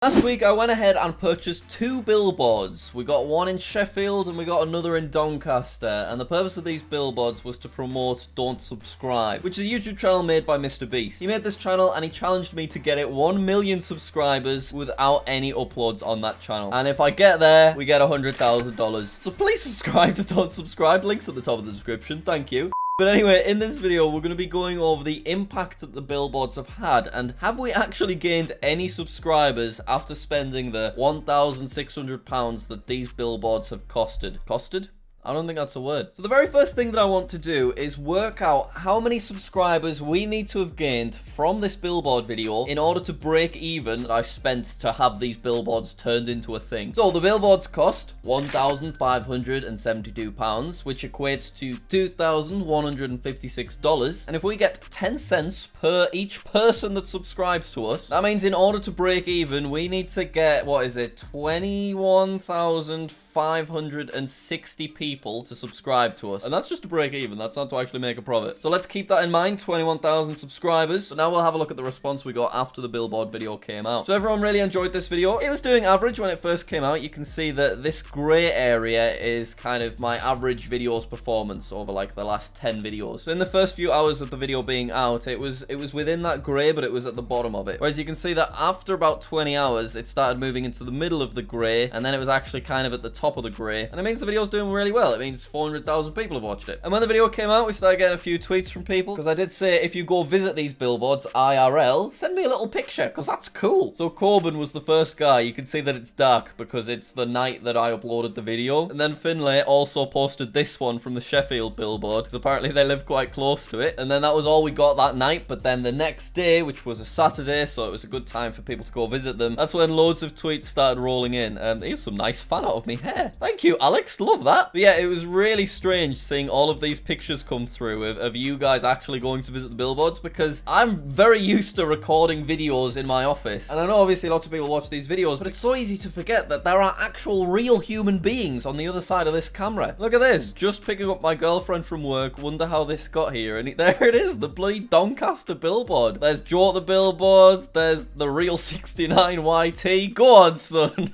Last week, I went ahead and purchased 2 billboards. We got one in Sheffield and we got another in Doncaster. And the purpose of these billboards was to promote Don't Subscribe, which is a YouTube channel made by MrBeast. He made this channel and he challenged me to get it 1 million subscribers without any uploads on that channel. And if I get there, we get $100,000. So please subscribe to Don't Subscribe. Links at the top of the description. Thank you. But anyway, in this video, we're going to be going over the impact that the billboards have had, and have we actually gained any subscribers after spending the £1,600 that these billboards have costed? Costed? I don't think that's a word. So the very first thing that I want to do is work out how many subscribers we need to have gained from this billboard video in order to break even that I spent to have these billboards turned into a thing. So the billboards cost £1,572, which equates to $2,156. And if we get 10 cents per each person that subscribes to us, that means in order to break even, we need to get, what is it, 21,560 people to subscribe to us. And that's just to break even. That's not to actually make a profit. So let's keep that in mind. 21,000 subscribers. So now we'll have a look at the response we got after the billboard video came out. So everyone really enjoyed this video. It was doing average when it first came out. You can see that this gray area is kind of my average videos performance over like the last 10 videos. So in the first few hours of the video being out, it was within that gray, but it was at the bottom of it. Whereas you can see that after about 20 hours, it started moving into the middle of the gray, and then it was actually kind of at the top of the gray. And it means the video's doing really well. It means 400,000 people have watched it. And when the video came out, we started getting a few tweets from people, because I did say if you go visit these billboards IRL, send me a little picture, because that's cool. So Corbin was the first guy. You can see that it's dark because it's the night that I uploaded the video. And then Finlay also posted this one from the Sheffield billboard, because apparently they live quite close to it. And then that was all we got that night. But then the next day, which was a Saturday, so it was a good time for people to go visit them, that's when loads of tweets started rolling in. Here's some nice fan art of me hair. Thank you, Alex. Love that. But yeah, it was really strange seeing all of these pictures come through of you guys actually going to visit the billboards, because I'm very used to recording videos in my office. And I know obviously lots of people watch these videos, but it's so easy to forget that there are actual real human beings on the other side of this camera. Look at this. Just picking up my girlfriend from work. Wonder how this got here. And there it is. The bloody Doncaster billboard. There's Joe at the billboards. There's the real 69YT. Go on, son.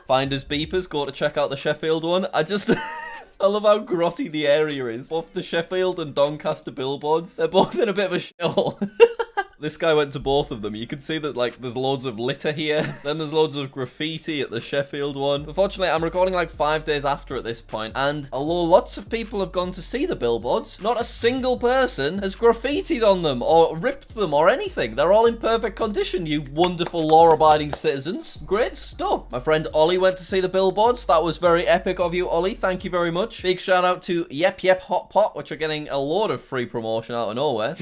Finders beepers. Go to check out the Sheffield one. I love how grotty the area is. Both the Sheffield and Doncaster billboards, they're both in a bit of a shithole. This guy went to both of them. You can see that, like, there's loads of litter here. Then there's loads of graffiti at the Sheffield one. Unfortunately, I'm recording like 5 days after at this point, and although lots of people have gone to see the billboards, not a single person has graffitied on them or ripped them or anything. They're all in perfect condition, you wonderful law-abiding citizens. Great stuff. My friend Ollie went to see the billboards. That was very epic of you, Ollie. Thank you very much. Big shout out to Yep Hot Pot, which are getting a load of free promotion out of nowhere.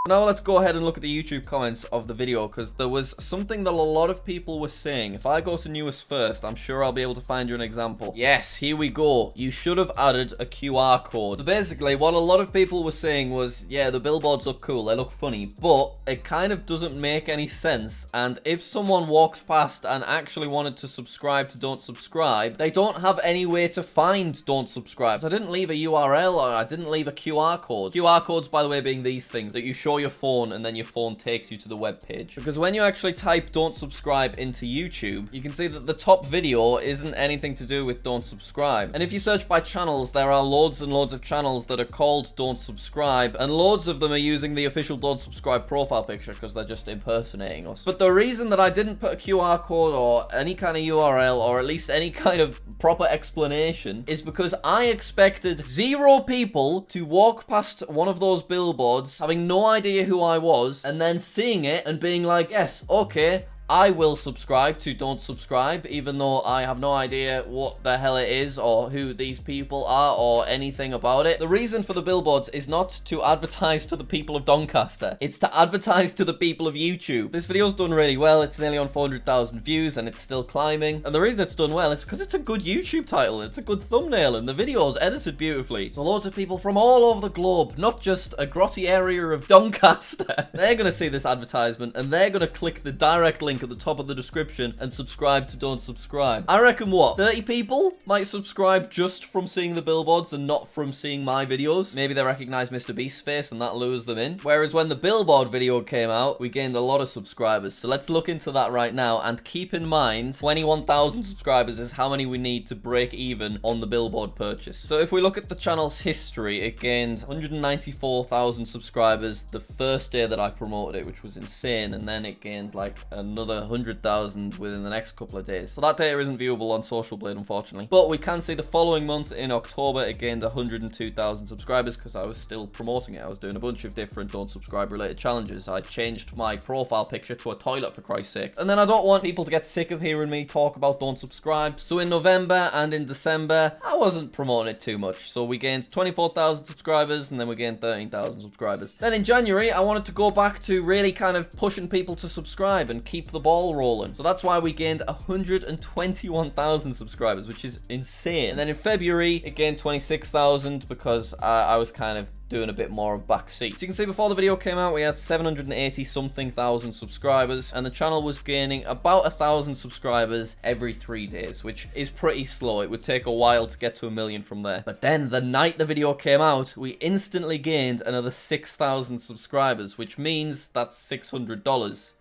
Now let's go ahead and look at the YouTube comments of the video, because there was something that a lot of people were saying. If I go to newest first, I'm sure I'll be able to find you an example. Yes, here we go. You should have added a QR code. So basically, what a lot of people were saying was, yeah, the billboards look cool, they look funny, but it kind of doesn't make any sense. And if someone walked past and actually wanted to subscribe to Don't Subscribe, they don't have any way to find Don't Subscribe. So I didn't leave a URL, or I didn't leave a QR code. QR codes, by the way, being these things that you show your phone and then your phone takes you to the web page. Because when you actually type Don't Subscribe into YouTube, you can see that the top video isn't anything to do with Don't Subscribe. And if you search by channels, there are loads and loads of channels that are called Don't Subscribe, and loads of them are using the official Don't Subscribe profile picture because they're just impersonating us. But the reason that I didn't put a QR code or any kind of URL, or at least any kind of proper explanation, is because I expected 0 people to walk past one of those billboards having no idea who I was, and then seeing it and being like, yes, okay, I will subscribe to Don't Subscribe, even though I have no idea what the hell it is or who these people are or anything about it. The reason for the billboards is not to advertise to the people of Doncaster. It's to advertise to the people of YouTube. This video's done really well. It's nearly on 400,000 views and it's still climbing. And the reason it's done well is because it's a good YouTube title. It's a good thumbnail and the video's edited beautifully. So loads of people from all over the globe, not just a grotty area of Doncaster, they're going to see this advertisement and they're going to click the direct link link at the top of the description and subscribe to Don't Subscribe. I reckon what, 30 people might subscribe just from seeing the billboards and not from seeing my videos. Maybe they recognize MrBeast's face and that lures them in. Whereas when the billboard video came out, we gained a lot of subscribers. So let's look into that right now, and keep in mind 21,000 subscribers is how many we need to break even on the billboard purchase. So if we look at the channel's history, it gained 194,000 subscribers the first day that I promoted it, which was insane, and then it gained like another 100,000 within the next couple of days. So that data isn't viewable on Social Blade, unfortunately, but we can see the following month in October it gained 102,000 subscribers because I was still promoting it. I was doing a bunch of different Don't Subscribe related challenges. I changed my profile picture to a toilet, for Christ's sake. And then I don't want people to get sick of hearing me talk about Don't Subscribe, so in November and in December I wasn't promoting it too much. So we gained 24,000 subscribers, and then we gained 13,000 subscribers. Then in January I wanted to go back to really kind of pushing people to subscribe and keep the ball rolling. So that's why we gained 121,000 subscribers, which is insane. And then in February it gained 26,000 because I was kind of doing a bit more of backseat. So you can see before the video came out, we had 780 something thousand subscribers, and the channel was gaining about 1,000 subscribers every 3 days, which is pretty slow. It would take a while to get to 1 million from there. But then the night the video came out, we instantly gained another 6,000 subscribers, which means that's $600.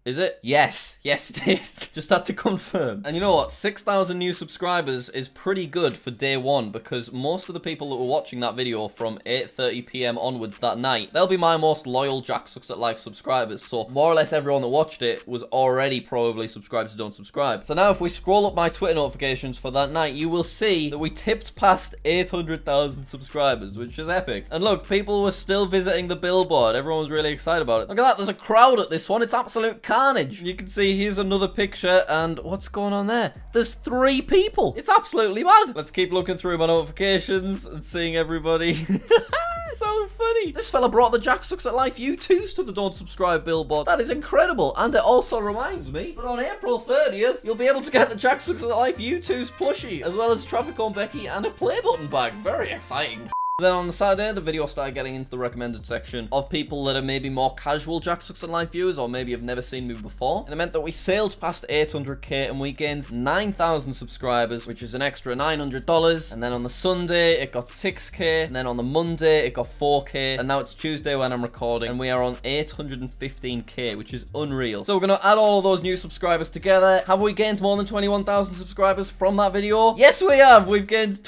Is it? Yes. Yes, it is. Just had to confirm. And you know what? 6,000 new subscribers is pretty good for day one, because most of the people that were watching that video from 8:30 p.m. onwards that night, they'll be my most loyal JackSucksAtLife subscribers. So more or less everyone that watched it was already probably subscribed to Don't Subscribe. So now if we scroll up my Twitter notifications for that night, you will see that we tipped past 800,000 subscribers, which is epic. And look, people were still visiting the billboard. Everyone was really excited about it. Look at that. There's a crowd at this one. It's absolute carnage. You can see here's another picture, and what's going on there? There's 3 people. It's absolutely mad. Let's keep looking through my notifications and seeing everybody. So funny. This fella brought the JackSucksAtLife U2s to the Don't Subscribe billboard. That is incredible. And it also reminds me that on April 30th, you'll be able to get the JackSucksAtLife U2s plushie, as well as Traffic on Becky and a play button bag. Very exciting. Then on the Saturday, the video started getting into the recommended section of people that are maybe more casual JackSucksAtLife viewers, or maybe have never seen me before. And it meant that we sailed past 800k and we gained 9,000 subscribers, which is an extra $900. And then on the Sunday, it got 6k. And then on the Monday, it got 4k. And now it's Tuesday when I'm recording, and we are on 815k, which is unreal. So we're going to add all of those new subscribers together. Have we gained more than 21,000 subscribers from that video? Yes, we have. We've gained...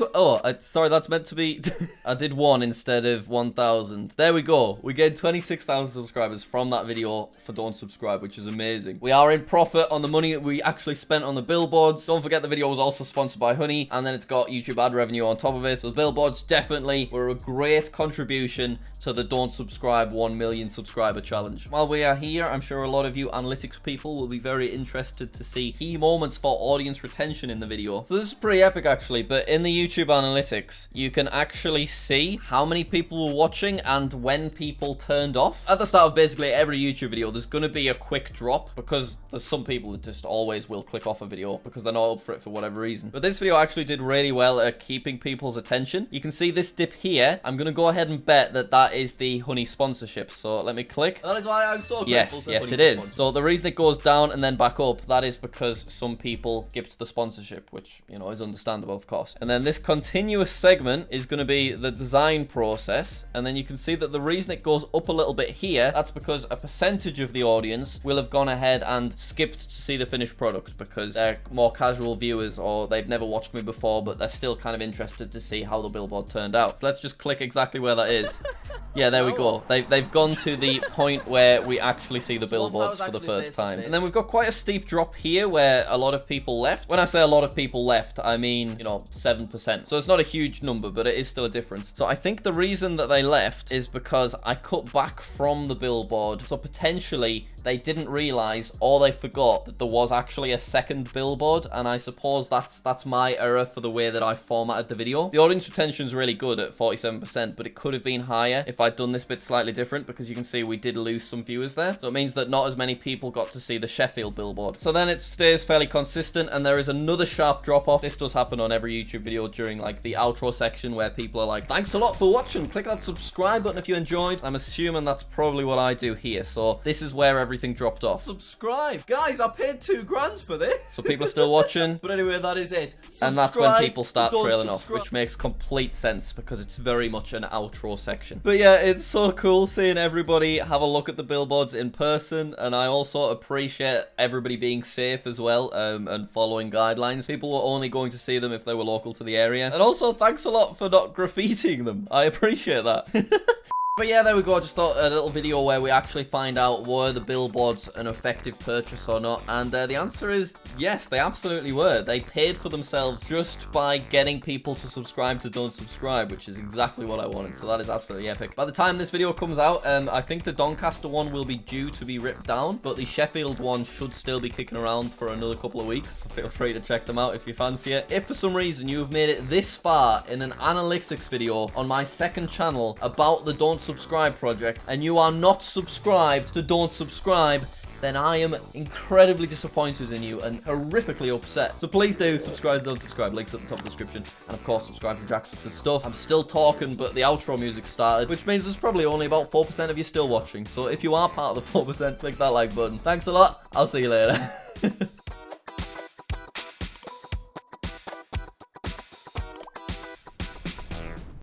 sorry, that's meant to be... I did 1 instead of 1,000. There we go. We gained 26,000 subscribers from that video for Don't Subscribe, which is amazing. We are in profit on the money that we actually spent on the billboards. Don't forget the video was also sponsored by Honey, and then it's got YouTube ad revenue on top of it. So the billboards definitely were a great contribution to the Don't Subscribe 1 million subscriber challenge. While we are here, I'm sure a lot of you analytics people will be very interested to see key moments for audience retention in the video. So this is pretty epic actually, but in the YouTube analytics, you can actually see how many people were watching and when people turned off. At the start of basically every YouTube video, there's going to be a quick drop, because there's some people that just always will click off a video because they're not up for it for whatever reason. But this video actually did really well at keeping people's attention. You can see this dip here. I'm going to go ahead and bet that that is the Honey sponsorship. So let me click. That is why I'm so grateful. Yes, it is. So the reason it goes down and then back up, that is because some people skipped the sponsorship, which, you know, is understandable, of course. And then this continuous segment is going to be the design process, and then you can see that the reason it goes up a little bit here, that's because a percentage of the audience will have gone ahead and skipped to see the finished product because they're more casual viewers, or they've never watched me before but they're still kind of interested to see how the billboard turned out. So let's just click exactly where that is. Yeah, there we go. They've gone to the point where we actually see the billboards for the first time. And then we've got quite a steep drop here where a lot of people left. When I say a lot of people left, I mean, you know, 7%. So it's not a huge number, but it is still a difference. So I think the reason that they left is because I cut back from the billboard. So potentially they didn't realize, or they forgot that there was actually a second billboard, and I suppose that's my error for the way that I formatted the video. The audience retention is really good at 47%, but it could have been higher if I'd done this bit slightly different, because you can see we did lose some viewers there. So it means that not as many people got to see the Sheffield billboard. So then it stays fairly consistent, and there is another sharp drop off. This does happen on every YouTube video during like the outro section where people are like, thanks a lot for watching. Click that subscribe button if you enjoyed. I'm assuming that's probably what I do here. So this is where everything dropped off. Subscribe. Guys, I paid $2,000 for this. So people are still watching. But anyway, that is it. Subscribe, and that's when people start trailing off, which makes complete sense because it's very much an outro section. But yeah, it's so cool seeing everybody have a look at the billboards in person. And I also appreciate everybody being safe as well, and following guidelines. People were only going to see them if they were local to the area. And also, thanks a lot for not graffitiing them. I appreciate that. But yeah, there we go. I just thought a little video where we actually find out were the billboards an effective purchase or not. And the answer is yes, they absolutely were. They paid for themselves just by getting people to subscribe to Don't Subscribe, which is exactly what I wanted. So that is absolutely epic. By the time this video comes out, I think the Doncaster one will be due to be ripped down, but the Sheffield one should still be kicking around for another couple of weeks. So feel free to check them out if you fancy it. If for some reason you've made it this far in an analytics video on my second channel about the Don't Subscribe project and you are not subscribed to Don't Subscribe, then I am incredibly disappointed in you and horrifically upset. So please do subscribe to Don't Subscribe. Links at the top of the description. And of course, subscribe to JackSucksAtStuff. I'm still talking, but the outro music started, which means there's probably only about 4% of you still watching. So if you are part of the 4%, click that like button. Thanks a lot. I'll see you later.